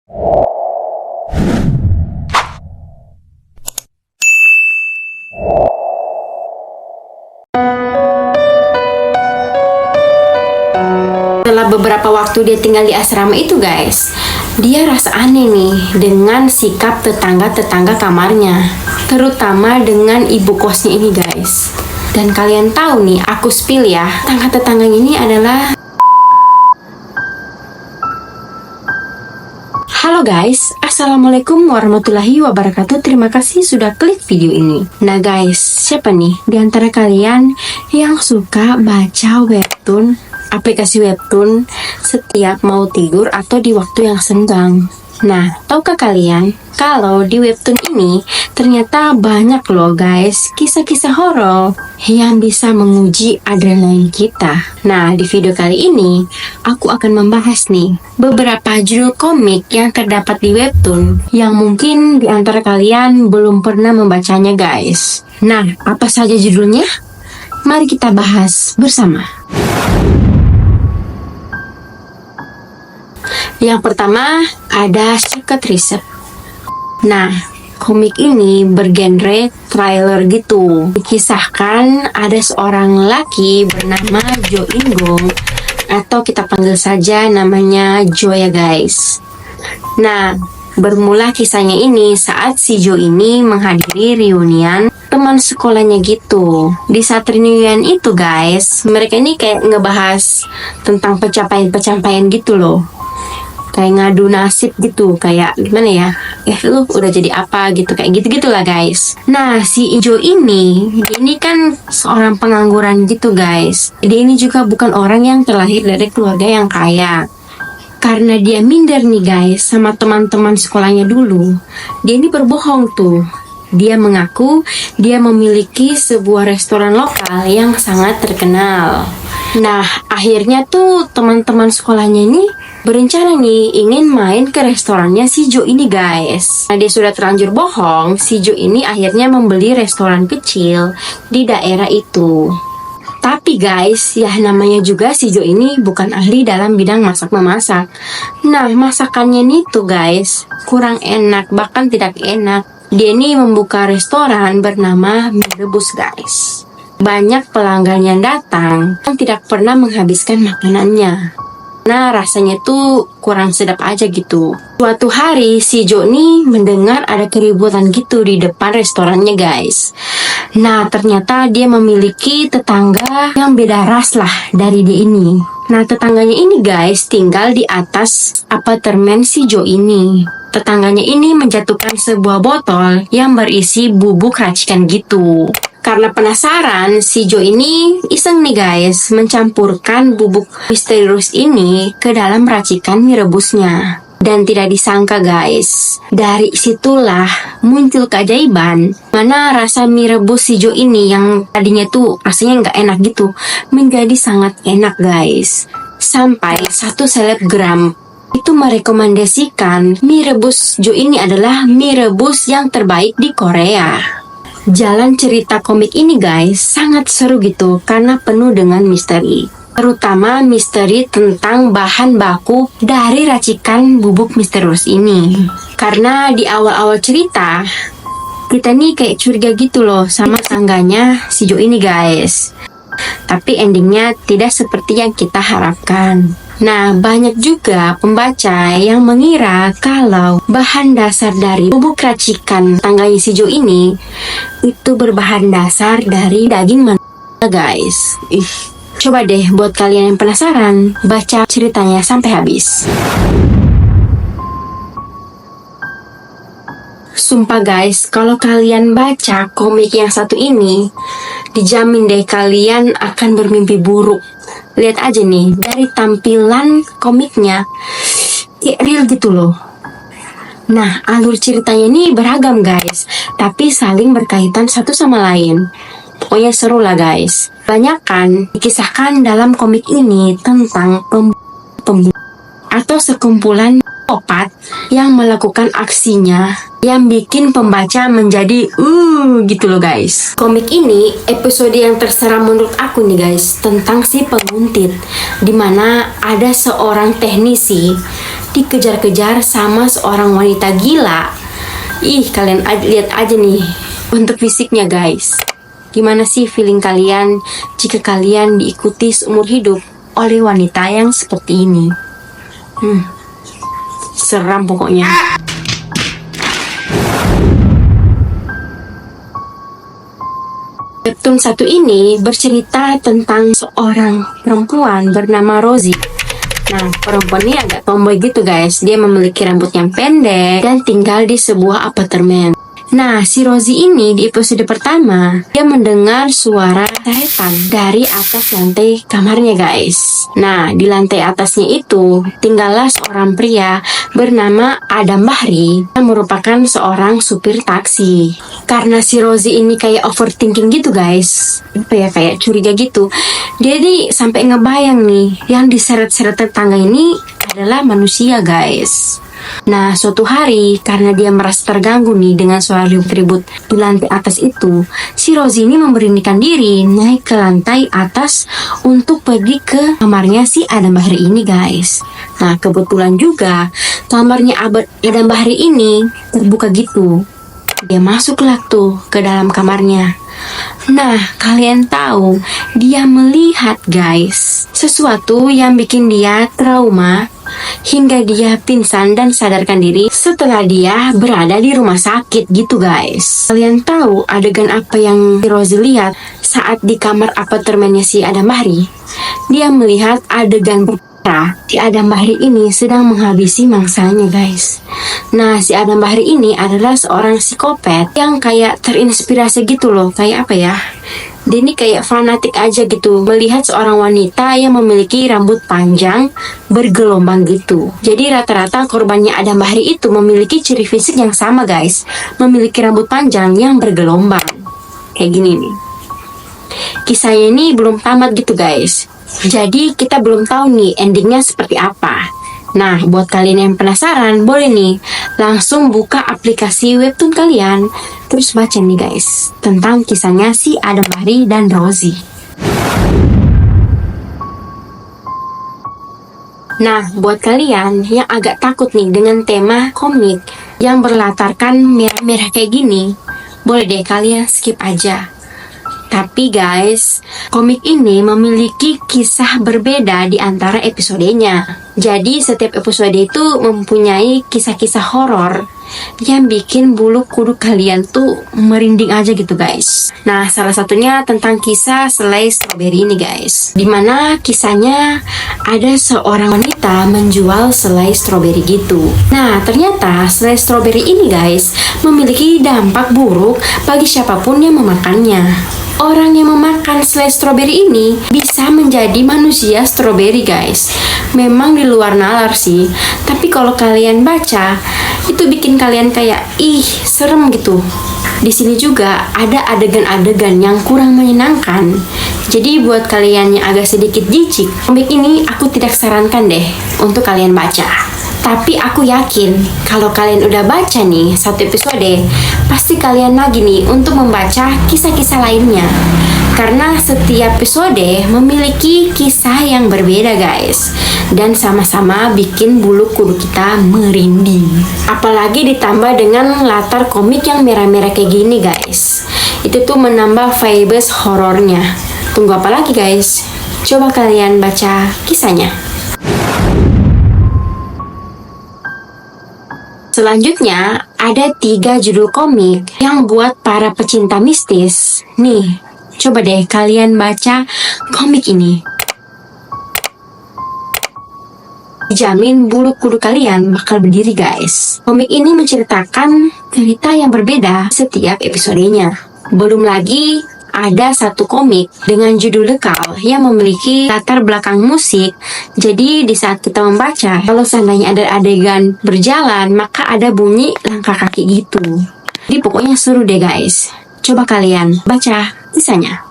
Setelah beberapa waktu dia tinggal di asrama itu guys, dia rasa aneh nih dengan sikap tetangga-tetangga kamarnya, terutama dengan ibu kosnya ini guys. Dan kalian tahu nih, aku spill ya, tetangga-tetangga ini adalah... Halo guys, Assalamualaikum warahmatullahi wabarakatuh. Terima kasih sudah klik video ini. Nah guys, siapa nih di antara kalian yang suka baca webtoon, aplikasi webtoon setiap mau tidur atau di waktu yang senggang? Nah, tahukah kalian kalau di webtoon ini ternyata banyak loh guys kisah-kisah horor yang bisa menguji adrenalin kita. Nah, di video kali ini aku akan membahas nih beberapa judul komik yang terdapat di webtoon yang mungkin di antara kalian belum pernah membacanya guys. Nah, apa saja judulnya? Mari kita bahas bersama. Yang pertama ada Secret Recipe. Nah, komik ini bergenre thriller gitu. Dikisahkan ada seorang laki bernama Jo In-gong, atau kita panggil saja namanya Jo ya guys. Nah, bermula kisahnya ini saat si Jo ini menghadiri reunian teman sekolahnya gitu. Di saat reunian itu guys, mereka ini kayak ngebahas tentang pencapaian-pencapaian gitu loh. Kayak ngadu nasib gitu, kayak gimana ya, lu udah jadi apa gitu, kayak gitu-gitulah guys. Nah, si Ijo ini kan seorang pengangguran gitu guys. Dia ini juga bukan orang yang terlahir dari keluarga yang kaya. Karena dia minder nih guys sama teman-teman sekolahnya dulu, dia ini berbohong tuh. Dia mengaku dia memiliki sebuah restoran lokal yang sangat terkenal. Nah, akhirnya tuh teman-teman sekolahnya ini berencana nih ingin main ke restorannya si Jo ini guys. Nah, dia sudah terlanjur bohong, si Jo ini akhirnya membeli restoran kecil di daerah itu. Tapi guys, ya namanya juga si Jo ini bukan ahli dalam bidang masak-memasak. Nah, masakannya nih tuh guys kurang enak, bahkan tidak enak. Dia ini membuka restoran bernama Mie Rebus guys. Banyak pelanggan yang datang yang tidak pernah menghabiskan makanannya. Nah, rasanya tuh kurang sedap aja gitu. Suatu hari si Jo nih mendengar ada keributan gitu di depan restorannya guys. Nah, ternyata dia memiliki tetangga yang beda ras lah dari dia ini. Nah, tetangganya ini guys tinggal di atas apartemen si Jo ini. Tetangganya ini menjatuhkan sebuah botol yang berisi bubuk racikan gitu. Karena penasaran, si Jo ini iseng nih guys mencampurkan bubuk misterius ini ke dalam racikan mie rebusnya. Dan tidak disangka guys, dari situlah muncul keajaiban, mana rasa mie rebus si Jo ini yang tadinya tuh rasanya nggak enak gitu, menjadi sangat enak guys. Sampai satu selebgram itu merekomendasikan mie rebus Jo ini adalah mie rebus yang terbaik di Korea. Jalan cerita komik ini guys sangat seru gitu karena penuh dengan misteri. Terutama misteri tentang bahan baku dari racikan bubuk misterius ini. Karena di awal-awal cerita kita nih kayak curiga gitu loh sama sangganya si Jo ini guys. Tapi endingnya tidak seperti yang kita harapkan. Nah, banyak juga pembaca yang mengira kalau bahan dasar dari bubuk racikan tangganya si Jo ini itu berbahan dasar dari daging manusia guys. Coba deh buat kalian yang penasaran, baca ceritanya sampai habis. Sumpah guys, kalau kalian baca komik yang satu ini, dijamin deh kalian akan bermimpi buruk. Lihat aja nih, dari tampilan komiknya, kayak real gitu loh. Nah, alur ceritanya ini beragam guys, tapi saling berkaitan satu sama lain. Pokoknya seru lah guys. Banyak kan dikisahkan dalam komik ini tentang pembunuh atau sekumpulan psikopat yang melakukan aksinya yang bikin pembaca menjadi gitu loh guys. Komik ini episode yang terserah menurut aku nih guys, tentang si penguntit, dimana ada seorang teknisi dikejar-kejar sama seorang wanita gila. Kalian lihat aja nih bentuk fisiknya guys. Gimana sih feeling kalian jika kalian diikuti seumur hidup oleh wanita yang seperti ini? Seram pokoknya. Webtoon satu ini bercerita tentang seorang perempuan bernama Rosie. Nah, perempuan ini agak tomboy gitu guys. Dia memiliki rambut yang pendek dan tinggal di sebuah apartemen. Nah, si Rosie ini di episode pertama, dia mendengar suara setan dari atas lantai kamarnya guys. Nah, di lantai atasnya itu tinggallah seorang pria bernama Adam Bahri yang merupakan seorang supir taksi. Karena si Rosie ini kayak overthinking gitu guys, kayak curiga gitu, dia nih sampai ngebayang nih yang diseret-seret tetangga ini adalah manusia guys. Nah, suatu hari karena dia merasa terganggu nih dengan suara ribut-ribut di lantai atas itu, si Rosie ini memberanikan diri naik ke lantai atas untuk pergi ke kamarnya si Adam Bahri ini guys. Nah, kebetulan juga kamarnya Adam Bahri ini terbuka gitu. Dia masuklah tuh ke dalam kamarnya. Nah, kalian tahu dia melihat guys sesuatu yang bikin dia trauma hingga dia pingsan dan sadarkan diri setelah dia berada di rumah sakit gitu guys. Kalian tahu adegan apa yang Rosie lihat saat di kamar apartemennya si Adam Bahri? Dia melihat adegan si Adam Bahri ini sedang menghabisi mangsanya guys. Nah, si Adam Bahri ini adalah seorang psikopat yang kayak terinspirasi gitu loh. Kayak apa ya? Dia ini kayak fanatik aja gitu melihat seorang wanita yang memiliki rambut panjang bergelombang gitu. Jadi rata-rata korbannya Adam Bahri itu memiliki ciri fisik yang sama guys, memiliki rambut panjang yang bergelombang. Kayak gini nih. Kisahnya ini belum tamat gitu guys. Jadi kita belum tahu nih endingnya seperti apa. Nah, buat kalian yang penasaran, boleh nih langsung buka aplikasi webtoon kalian, terus baca nih guys tentang kisahnya si Adam Bahri dan Rosie. Nah, buat kalian yang agak takut nih dengan tema komik yang berlatarkan merah-merah kayak gini, boleh deh kalian skip aja. Tapi guys, komik ini memiliki kisah berbeda di antara episodenya. Jadi setiap episode itu mempunyai kisah-kisah horor yang bikin bulu kuduk kalian tuh merinding aja gitu guys. Nah, salah satunya tentang kisah selai stroberi ini guys, dimana kisahnya ada seorang wanita menjual selai stroberi gitu. Nah, ternyata selai stroberi ini guys memiliki dampak buruk bagi siapapun yang memakannya. Orang yang memakan selai stroberi ini bisa menjadi manusia stroberi guys. Memang di luar nalar sih, tapi kalau kalian baca itu bikin kalian kayak serem gitu. Di sini juga ada adegan-adegan yang kurang menyenangkan. Jadi buat kalian yang agak sedikit jijik, komik ini aku tidak sarankan deh untuk kalian baca. Tapi aku yakin kalau kalian udah baca nih satu episode, pasti kalian lagi nih untuk membaca kisah-kisah lainnya. Karena setiap episode memiliki kisah yang berbeda guys, dan sama-sama bikin bulu kuduk kita merinding. Apalagi ditambah dengan latar komik yang merah-merah kayak gini guys, itu tuh menambah vibes horornya. Tunggu apa lagi guys? Coba kalian baca kisahnya. Selanjutnya, ada 3 judul komik yang buat para pecinta mistis. Nih, coba deh kalian baca komik ini. Dijamin bulu kuduk kalian bakal berdiri guys. Komik ini menceritakan cerita yang berbeda setiap episodenya. Belum lagi ada satu komik dengan judul Dekal yang memiliki latar belakang musik. Jadi di saat kita membaca, kalau seandainya ada adegan berjalan, maka ada bunyi langkah kaki gitu. Jadi pokoknya seru deh guys. Coba kalian baca kisahnya.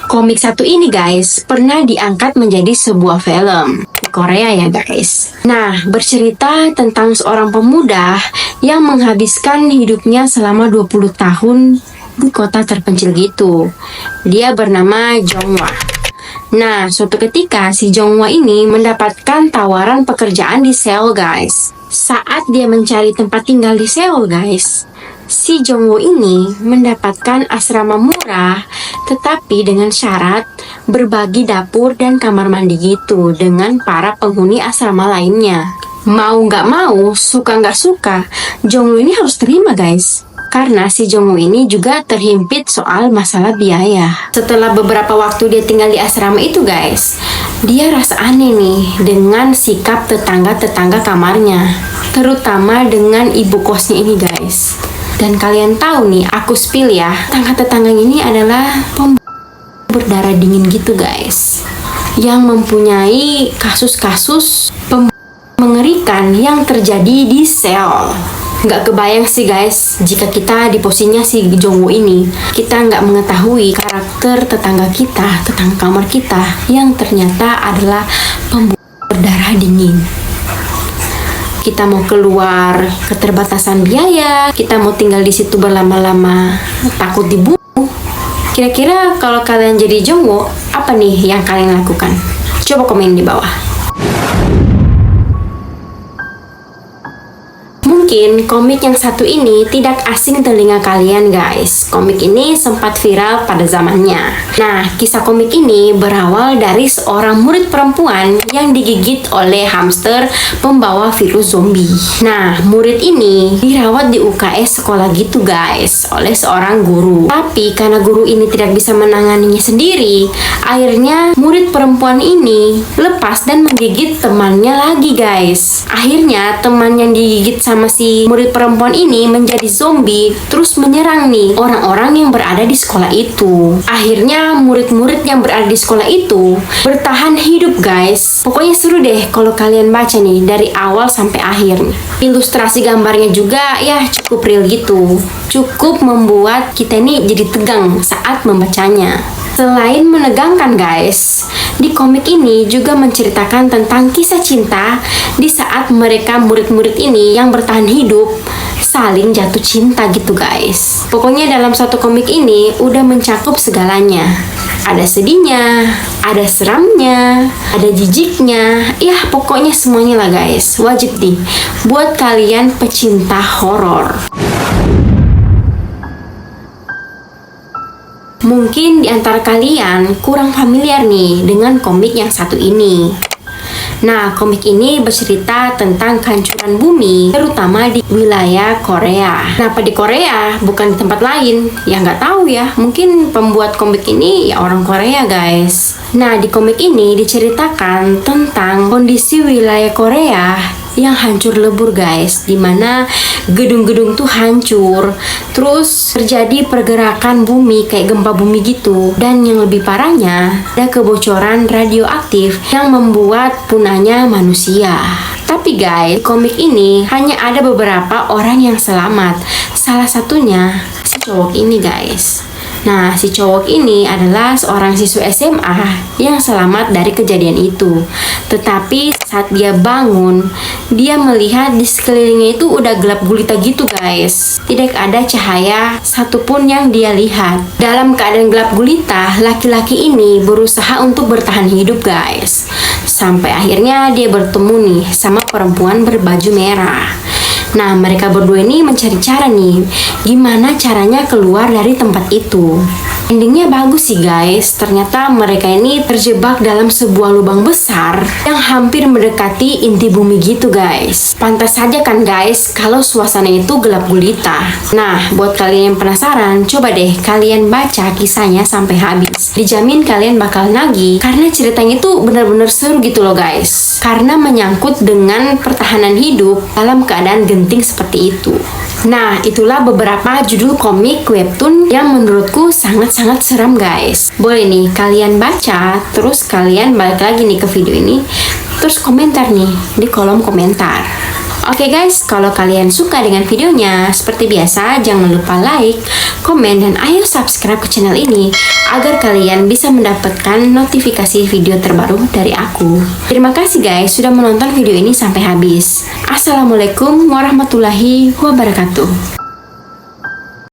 Komik satu ini guys, pernah diangkat menjadi sebuah film di Korea ya guys. Nah, bercerita tentang seorang pemuda yang menghabiskan hidupnya selama 20 tahun di kota terpencil gitu. Dia bernama Jongwha. Nah, suatu ketika si Jongwha ini mendapatkan tawaran pekerjaan di Seoul guys. Saat dia mencari tempat tinggal di Seoul guys, si Jongwha ini mendapatkan asrama murah, tetapi dengan syarat berbagi dapur dan kamar mandi gitu dengan para penghuni asrama lainnya. Mau nggak mau, suka nggak suka, Jongwha ini harus terima guys. Karena si Jongwha ini juga terhimpit soal masalah biaya. Setelah beberapa waktu dia tinggal di asrama itu guys, dia rasa aneh nih dengan sikap tetangga-tetangga kamarnya, terutama dengan ibu kosnya ini guys. Dan kalian tahu nih, aku spill ya, tetangga-tetangga ini adalah berdarah dingin gitu guys, yang mempunyai kasus-kasus mengerikan yang terjadi di Seoul. Nggak kebayang sih guys, jika kita di posisinya si Jongwha ini, kita nggak mengetahui karakter tetangga kita, tetangga kamar kita, yang ternyata adalah berdarah dingin. Kita mau keluar, keterbatasan biaya, kita mau tinggal di situ berlama-lama, takut dibunuh. Kira-kira kalau kalian jadi Jongwha, apa nih yang kalian lakukan? Coba komen di bawah. Mungkin komik yang satu ini tidak asing telinga kalian guys. Komik ini sempat viral pada zamannya. Nah, kisah komik ini berawal dari seorang murid perempuan yang digigit oleh hamster pembawa virus zombie. Nah, murid ini dirawat di UKS sekolah gitu guys, oleh seorang guru. Tapi karena guru ini tidak bisa menanganinya sendiri, akhirnya murid perempuan ini lepas dan menggigit temannya lagi guys. Akhirnya teman yang digigit sama si murid perempuan ini menjadi zombie, terus menyerang nih orang-orang yang berada di sekolah itu. Akhirnya murid-murid yang berada di sekolah itu bertahan hidup guys. Pokoknya seru deh kalau kalian baca nih dari awal sampai akhir nih. Ilustrasi gambarnya juga ya cukup real gitu, cukup membuat kita nih jadi tegang saat membacanya. Selain menegangkan guys, di komik ini juga menceritakan tentang kisah cinta di saat mereka murid-murid ini yang bertahan hidup saling jatuh cinta gitu guys. Pokoknya dalam satu komik ini udah mencakup segalanya. Ada sedihnya, ada seramnya, ada jijiknya, ya pokoknya semuanya lah guys. Wajib nih buat kalian pecinta horor. Mungkin di antara kalian kurang familiar nih dengan komik yang satu ini. Nah, komik ini bercerita tentang kehancuran bumi, terutama di wilayah Korea. Kenapa di Korea, bukan di tempat lain? Ya nggak tahu ya, mungkin pembuat komik ini ya orang Korea guys. Nah, di komik ini diceritakan tentang kondisi wilayah Korea yang hancur lebur guys, dimana gedung-gedung tuh hancur, terus terjadi pergerakan bumi kayak gempa bumi gitu, dan yang lebih parahnya ada kebocoran radioaktif yang membuat punahnya manusia. Tapi guys, komik ini hanya ada beberapa orang yang selamat, salah satunya si cowok ini guys. Nah, si cowok ini adalah seorang siswa SMA yang selamat dari kejadian itu. Tetapi saat dia bangun, dia melihat di sekelilingnya itu udah gelap gulita gitu guys. Tidak ada cahaya satupun yang dia lihat. Dalam keadaan gelap gulita, laki-laki ini berusaha untuk bertahan hidup guys. Sampai akhirnya dia bertemu nih sama perempuan berbaju merah. Nah, mereka berdua ini mencari cara nih, gimana caranya keluar dari tempat itu. Endingnya bagus sih guys, ternyata mereka ini terjebak dalam sebuah lubang besar yang hampir mendekati inti bumi gitu guys. Pantas saja kan guys kalau suasana itu gelap gulita. Nah, buat kalian yang penasaran, coba deh kalian baca kisahnya sampai habis. Dijamin kalian bakal nagih, karena ceritanya itu benar-benar seru gitu loh guys. Karena menyangkut dengan pertahanan hidup dalam keadaan genting seperti itu. Nah, itulah beberapa judul komik webtoon yang menurutku sangat-sangat seram guys. Boleh nih kalian baca, terus kalian balik lagi nih ke video ini, terus komentar nih di kolom komentar. Oke guys, kalau kalian suka dengan videonya, seperti biasa jangan lupa like, komen, dan ayo subscribe ke channel ini agar kalian bisa mendapatkan notifikasi video terbaru dari aku. Terima kasih guys sudah menonton video ini sampai habis. Assalamualaikum warahmatullahi wabarakatuh.